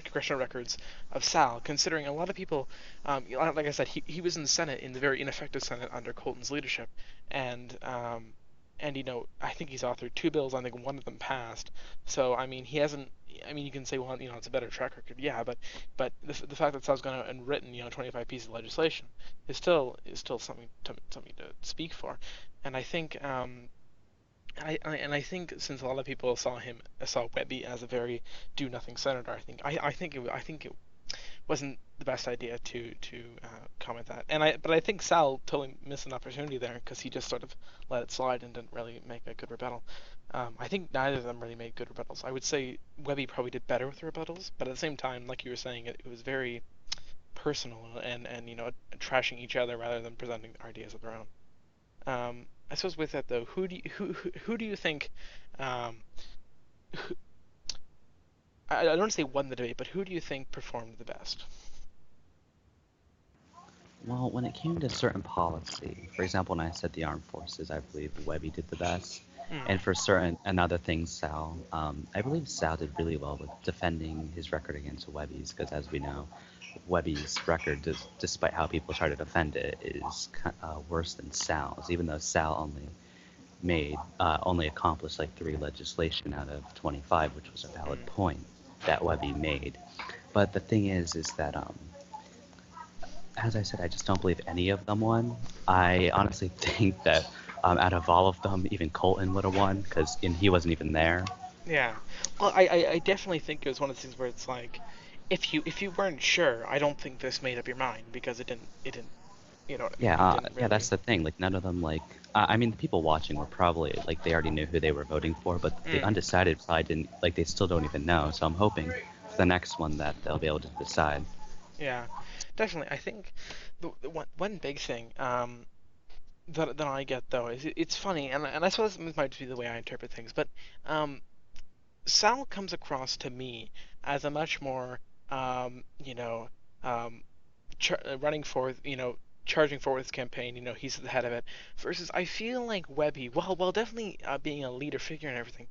congressional records of Sal, considering a lot of people, like I said, he was in the Senate, in the very ineffective Senate under Colton's leadership, and I think he's authored two bills. I think one of them passed. So I mean, he hasn't. I mean, you can say, well, it's a better track record, yeah, but the fact that Sal's gone out and written 25 pieces of legislation is still something to speak for, and I think I think since a lot of people saw Webby as a very do nothing senator, I think it wasn't the best idea to comment that. But I think Sal totally missed an opportunity there, because he just sort of let it slide and didn't really make a good rebuttal. I think neither of them really made good rebuttals. I would say Webby probably did better with rebuttals, but at the same time, like you were saying, it was very personal, and trashing each other rather than presenting ideas of their own. I suppose with that though, who do you think? Um, who, I don't want to say won the debate, but who do you think performed the best? Well, when it came to certain policy, for example, when I said the armed forces, I believe Webby did the best. Mm, And for certain and other things, Sal, I believe Sal did really well with defending his record against Webby's, because as we know, Webby's record, despite how people try to defend it, is worse than Sal's, even though Sal only accomplished like 3 legislation out of 25, which was a valid mm. point that Webby made. But the thing is that as I said, I just don't believe any of them won. I honestly think that out of all of them, even Colton would have won, because he wasn't even there. Yeah. Well, I definitely think it was one of the things where it's like, if you weren't sure, I don't think this made up your mind, because it didn't. You know what I mean? Yeah, It didn't yeah, really. that's the thing. Like none of them, like I mean, the people watching were probably like they already knew who they were voting for, but the Mm, undecided probably didn't. Like they still don't even know. So I'm hoping for the next one that they'll be able to decide. yeah, definitely. I think the one big thing that I get though is it's funny, and I suppose this might just be the way I interpret things, but um Sal comes across to me as a much more, um, running forth, charging forward his campaign. He's at the head of it. Versus, I feel like Webby, while definitely being a leader figure and everything,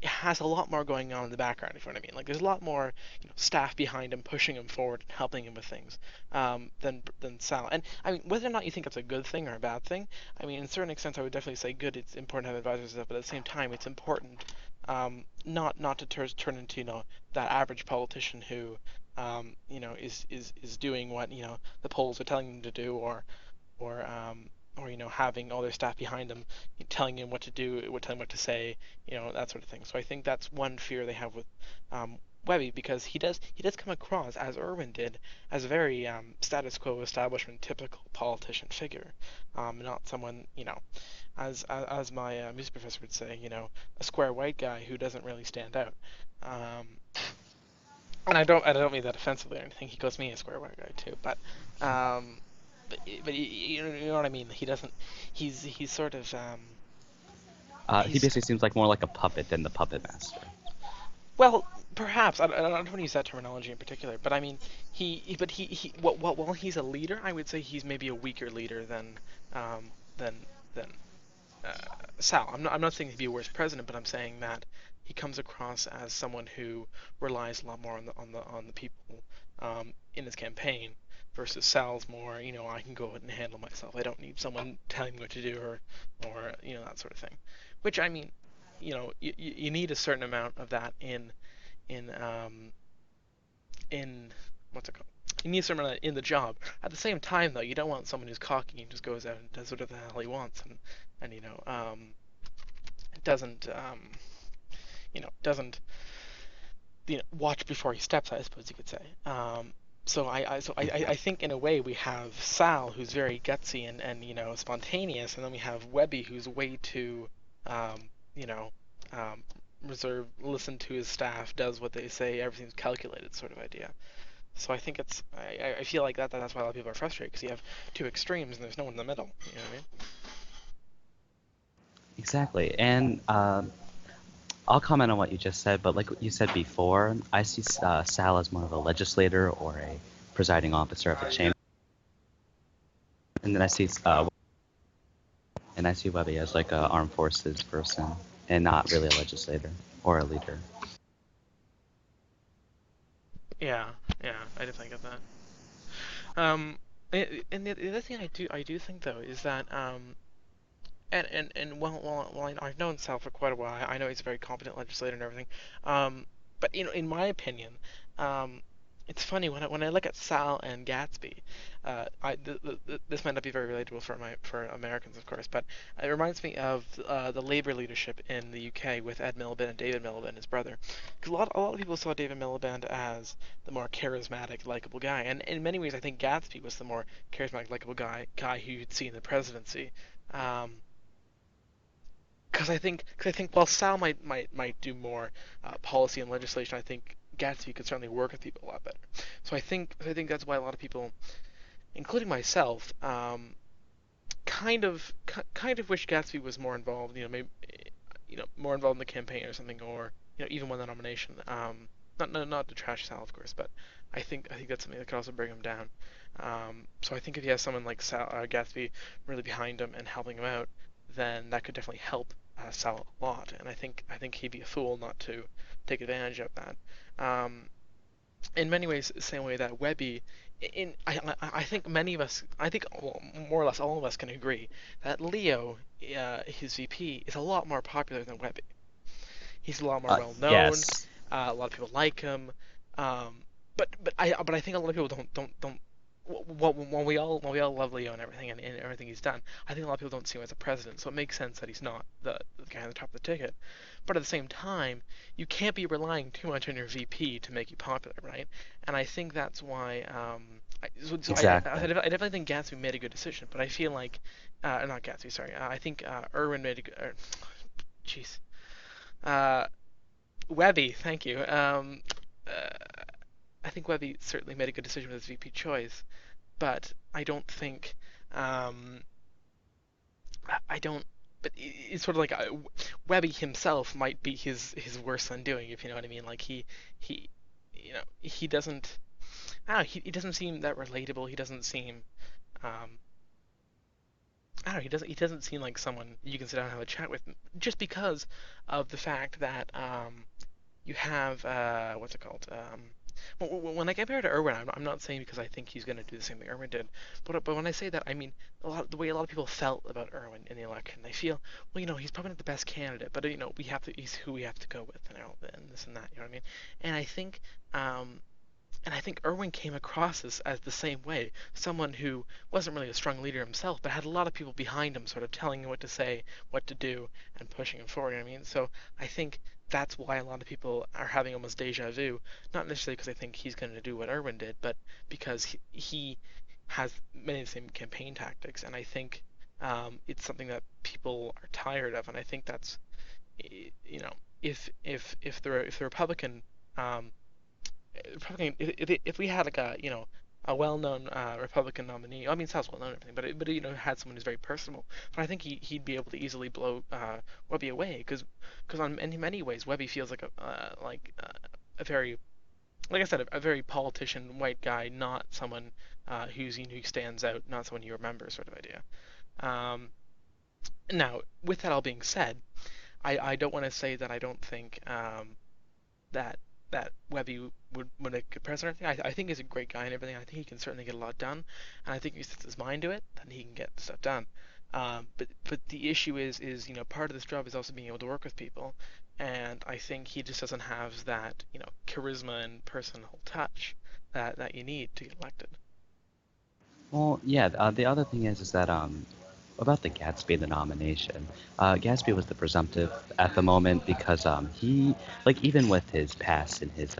has a lot more going on in the background. If you know what I mean. Like there's a lot more, staff behind him, pushing him forward and helping him with things, than Sal. And I mean, whether or not you think it's a good thing or a bad thing, I mean, in certain extent, I would definitely say good. It's important to have advisors and stuff, but at the same time, it's important, not to turn into that average politician who is doing what the polls are telling them to do, or or having all their staff behind them telling him what to do, telling him what to say, that sort of thing. So I think that's one fear they have with Webby, because he does come across, as Irwin did, as a very status quo establishment typical politician figure, not someone, as my music professor would say, a square white guy who doesn't really stand out. Um, and I don't mean that offensively or anything. He calls me a square white guy too, um, but you know what I mean. He doesn't. He's sort of He he's basically seems like more like a puppet than the puppet master. well, perhaps I don't want to use that terminology in particular, but I mean but while he's a leader, I would say he's maybe a weaker leader um than uh, Sal. I'm not saying he'd be a worse president, but I'm saying that he comes across as someone who relies a lot more on the people in his campaign versus Sal's more, I can go out and handle myself. I don't need someone telling me what to do or that sort of thing. Which I mean, you need a certain amount of that in in what's it called? You need someone in the job. At the same time, though, you don't want someone who's cocky and just goes out and does whatever the hell he wants and doesn't doesn't watch before he steps. I suppose you could say. So I think in a way we have Sal, who's very gutsy and spontaneous, and then we have Webby, who's way too you know um, reserved, listen to his staff, does what they say, everything's calculated sort of idea. So I think I feel like that's why a lot of people are frustrated because you have two extremes and there's no one in the middle. You know what I mean? Exactly, and I'll comment on what you just said, but like what you said before, I see Sal as more of a legislator or a presiding officer of the chamber, and then I see Webby as like a armed forces person and not really a legislator or a leader. Yeah, yeah, I definitely get that. And the other thing I do think though is that and well I've known Sal for quite a while. I know he's a very competent legislator and everything. But in my opinion, um, it's funny when I look at Sal and Gatsby. This might not be very relatable for Americans, of course, but it reminds me of the Labour leadership in the UK with Ed Miliband and David Miliband, his brother. Because a lot of people saw David Miliband as the more charismatic, likable guy, and in many ways, I think Gatsby was the more charismatic, likable guy who you'd see in the presidency. Um, because I think while Sal might do more policy and legislation, I think Gatsby could certainly work with people a lot better. So I think that's why a lot of people, including myself, kind of wish Gatsby was more involved. Maybe more involved in the campaign or something, or even won the nomination. Not to trash Sal, of course, but I think that's something that could also bring him down. So I think if he has someone like Gatsby really behind him and helping him out, then that could definitely help Sal a lot. And I think he'd be a fool not to take advantage of that. Um, in many ways, the same way that Webby, I think many of us, I think well, more or less all of us can agree that Leo, his VP, is a lot more popular than Webby. He's a lot more well known. Yes. A lot of people like him. Um, but I think a lot of people don't. When we all love Leo and everything and everything he's done, I think a lot of people don't see him as a president. So it makes sense that he's not the guy on the top of the ticket. But at the same time, you can't be relying too much on your VP to make you popular, right? And I think that's why. I Exactly. definitely think Gatsby made a good decision, but I feel like, not Gatsby, sorry. I think Irwin made a good. Jeez. Uh, Webby, thank you. I think Webby certainly made a good decision with his VP choice, but I don't think. I don't. But it's sort of like Webby himself might be his worst undoing, if you know what I mean. Like he he doesn't. I don't know. He doesn't seem that relatable. He doesn't seem. Um, I don't know. He doesn't seem like someone you can sit down and have a chat with, just because of the fact that you have what's it called? When I compare to Irwin, I'm not saying because I think he's going to do the same thing Irwin did, but when I say that, I mean the way a lot of people felt about Irwin in the election. They feel, well, he's probably not the best candidate, but he's who we have to go with, and this and that. You know what I mean? And I think um, and I think Irwin came across as the same way, someone who wasn't really a strong leader himself, but had a lot of people behind him, sort of telling him what to say, what to do, and pushing him forward. You know what I mean? So I think that's why a lot of people are having almost deja vu. Not necessarily because they think he's going to do what Irwin did, but because he has many of the same campaign tactics, and I think it's something that people are tired of, and I think that's you know if the um, Republican if we had like a well-known Republican nominee. I mean, sounds well-known and everything, but had someone who's very personable. But I think he'd be able to easily blow Webby away because in many ways Webby feels like a very, like I said, a very politician white guy, not someone who stands out, not someone you remember, sort of idea. Um, Now, with that all being said, I don't want to say that I don't think that Webby would make a good president. I think he's a great guy and everything. I think he can certainly get a lot done, and I think if he sets his mind to it, then he can get stuff done. But the issue is part of this job is also being able to work with people, and I think he just doesn't have that charisma and personal touch that you need to get elected. Well, yeah. The other thing is that about the Gatsby the nomination. Gatsby was the presumptive at the moment because he like even with his past and his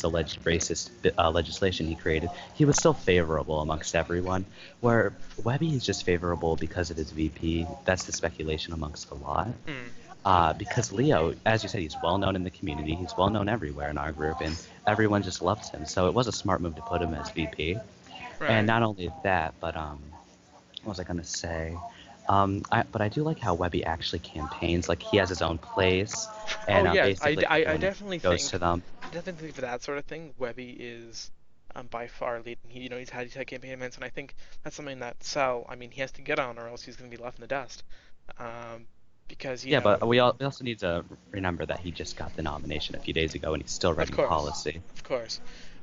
alleged racist legislation he created, he was still favorable amongst everyone. Where Webby is just favorable because of his VP. That's the speculation amongst a lot. Mm, Because Leo, as you said, he's well known in the community. He's well known everywhere in our group, and everyone just loves him. So it was a smart move to put him as VP. And right. not only that, but what was I gonna say? But I do like how Webby actually campaigns. Like he has his own place, Oh and yes, basically I everyone definitely goes to think them. for that sort of thing, Webby is by far leading. He's had campaign events, and I think that's something that Sal. I mean, he has to get on, or else he's going to be left in the dust. Um, because Yeah, but we also need to remember that he just got the nomination a few days ago, and he's still of writing course, policy. of course,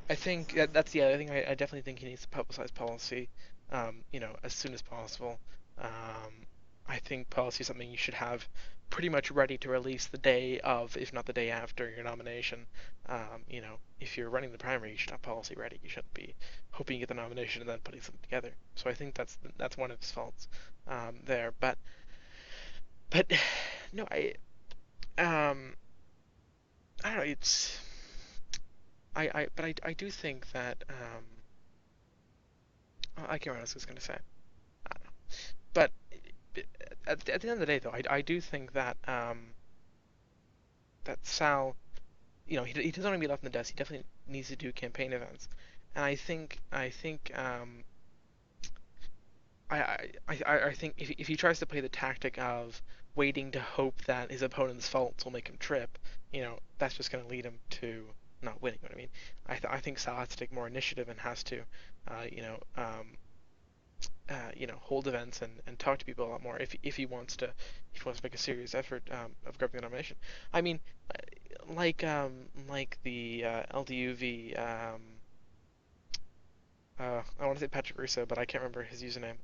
I think that's the other thing. I definitely think he needs to publicize policy, as soon as possible. Um, I think policy is something you should have pretty much ready to release the day of, if not the day after your nomination. If you're running the primary, you should have policy ready. You shouldn't be hoping you get the nomination and then putting something together. So I think that's one of his faults there. But no, um, I don't know. I do think that I can't remember what I was going to say. I don't know. But at the end of the day, though, I do think that Sal, he doesn't want to be left in the dust. He definitely needs to do campaign events, and I think if he tries to play the tactic of waiting to hope that his opponent's faults will make him trip, that's just going to lead him to not winning. What I mean, I think Sal has to take more initiative and has to, uh, you know, um, hold events and talk to people a lot more if he wants to make a serious effort of grabbing the nomination. I mean, like the LDUV. I want to say Patrick Russo, but I can't remember his username.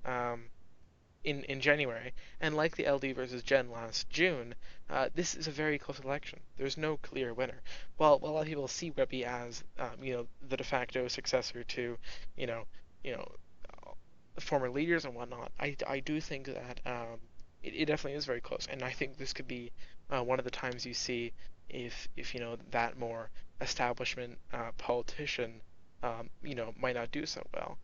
In January, and like the LD versus Gen last June, this is a very close election. There's no clear winner. While a lot of people see Webby as the de facto successor to you know you know former leaders and whatnot, I do think that it definitely is very close, and I think this could be one of the times you see if that more establishment politician might not do so well.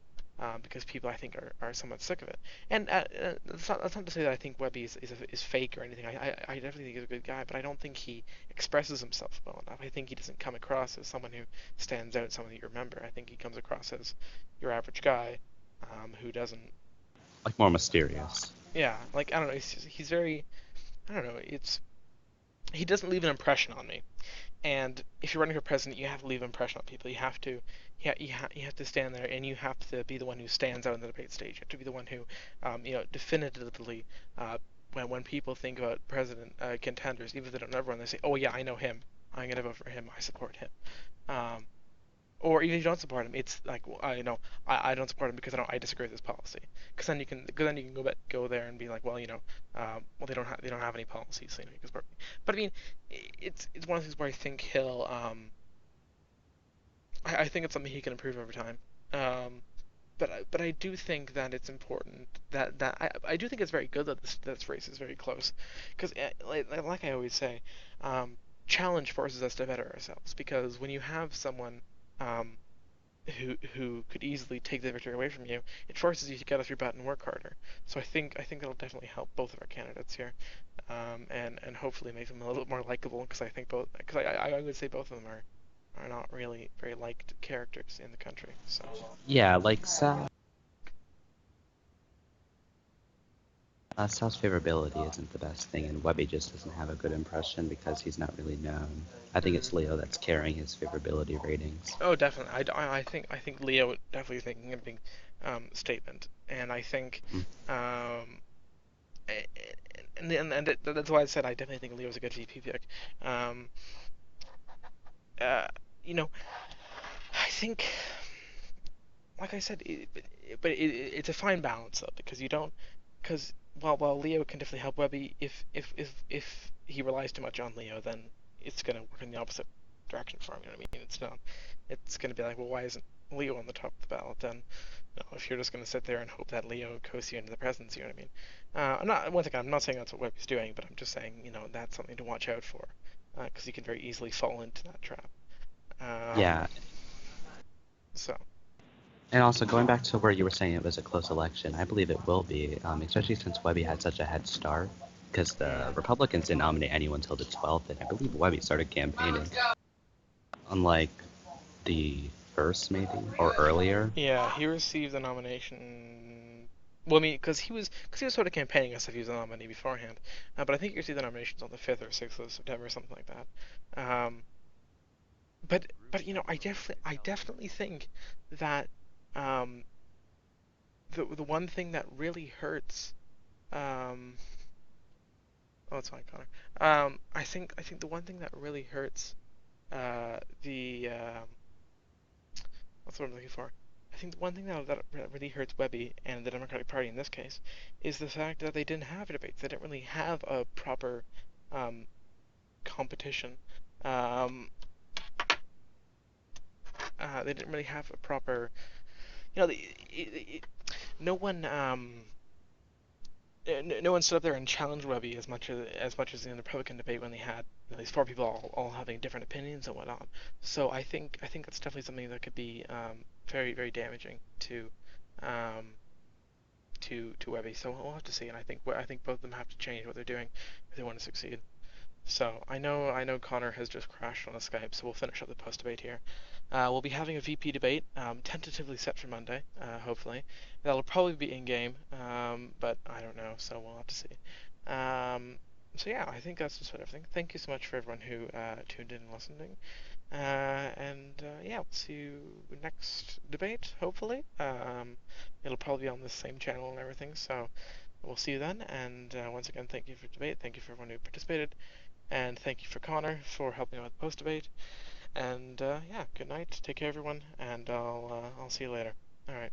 Because people I think are somewhat sick of it, and that's not to say that I think Webby is fake or anything. I definitely think he's a good guy, but I don't think he expresses himself well enough. I think he doesn't come across as someone who stands out, someone that you remember. I think he comes across as your average guy who doesn't. Like more mysterious. Yeah, like I don't know. He's very. I don't know. He doesn't leave an impression on me. And if you're running for president, you have to leave an impression on people. You have to stand there, and you have to be the one who stands out on the debate stage. You have to be the one who, definitively, when people think about president contenders, even if they don't know everyone, they say, "Oh yeah, I know him. I'm gonna vote for him. I support him." Um, or even if you don't support him, it's like, well, I don't support him because I disagree with his policy. Because then you can go there and be like, well, well they don't have any policies, so you can support me. But I mean, it's one of those things where I think he'll I think it's something he can improve over time. Um, but I do think that it's important that I do think it's very good that this race is very close, because like I always say, um, challenge forces us to better ourselves. Because when you have someone um, who could easily take the victory away from you, it forces you to get off your butt and work harder. So I think that'll definitely help both of our candidates here, and hopefully make them a little bit more likable. Because I would say both of them are not really very liked characters in the country. So. Yeah, like Sal's favorability isn't the best thing, and Webby just doesn't have a good impression because he's not really known. I think it's Leo that's carrying his favorability ratings. Oh, definitely. I think Leo definitely is making a big statement, and I think Mm. um, and that's why I said I definitely think Leo's a good VP pick. Um, uh, you know, I think, like I said, it's a fine balance though, because you don't, because while Leo can definitely help Webby, if he relies too much on Leo, then it's gonna work in the opposite direction for him. You know what I mean? It's gonna be like, well, why isn't Leo on the top of the ballot then? No, if you're just gonna sit there and hope that Leo coasts you into the presidency, you know what I mean? Once again, I'm not saying that's what Webby's doing, but I'm just saying, that's something to watch out for, because you can very easily fall into that trap. Yeah, So. and also going back to where you were saying it was a close election, I believe it will be, especially since Webby had such a head start, because the Republicans didn't nominate anyone until the 12th, and I believe Webby started campaigning, unlike the first maybe, or earlier. Yeah, he received the nomination. Well, I mean, because he was sort of campaigning as if he was a nominee beforehand. But I think he received the nominations on the 5th or 6th of September, something like that. Um, but I definitely think that um, the one thing that really hurts. Um, oh, it's fine, Connor. I think the one thing that really hurts the what's what I'm looking for. I think the one thing that really hurts Webby and the Democratic Party in this case is the fact that they didn't have debates. They didn't really have a proper um, competition. Um, they didn't really have a proper, no one, no one stood up there and challenged Webby as much as in the Republican debate when they had these four people all having different opinions and whatnot. So I think that's definitely something that could be very very damaging um, to Webby. So we'll have to see, and I think both of them have to change what they're doing if they want to succeed. So I know Connor has just crashed on a Skype, so we'll finish up the post debate here. We'll be having a VP debate, tentatively set for Monday, hopefully. That'll probably be in game, but I don't know, so we'll have to see. So yeah, I think that's just about everything. Thank you so much for everyone who tuned in and listening. And yeah, we'll see you next debate, hopefully. It'll probably be on the same channel and everything, so we'll see you then. And once again, thank you for the debate. Thank you for everyone who participated. And thank you for Connor for helping out with post debate. And yeah, good night. Take care, everyone. And I'll see you later. All right.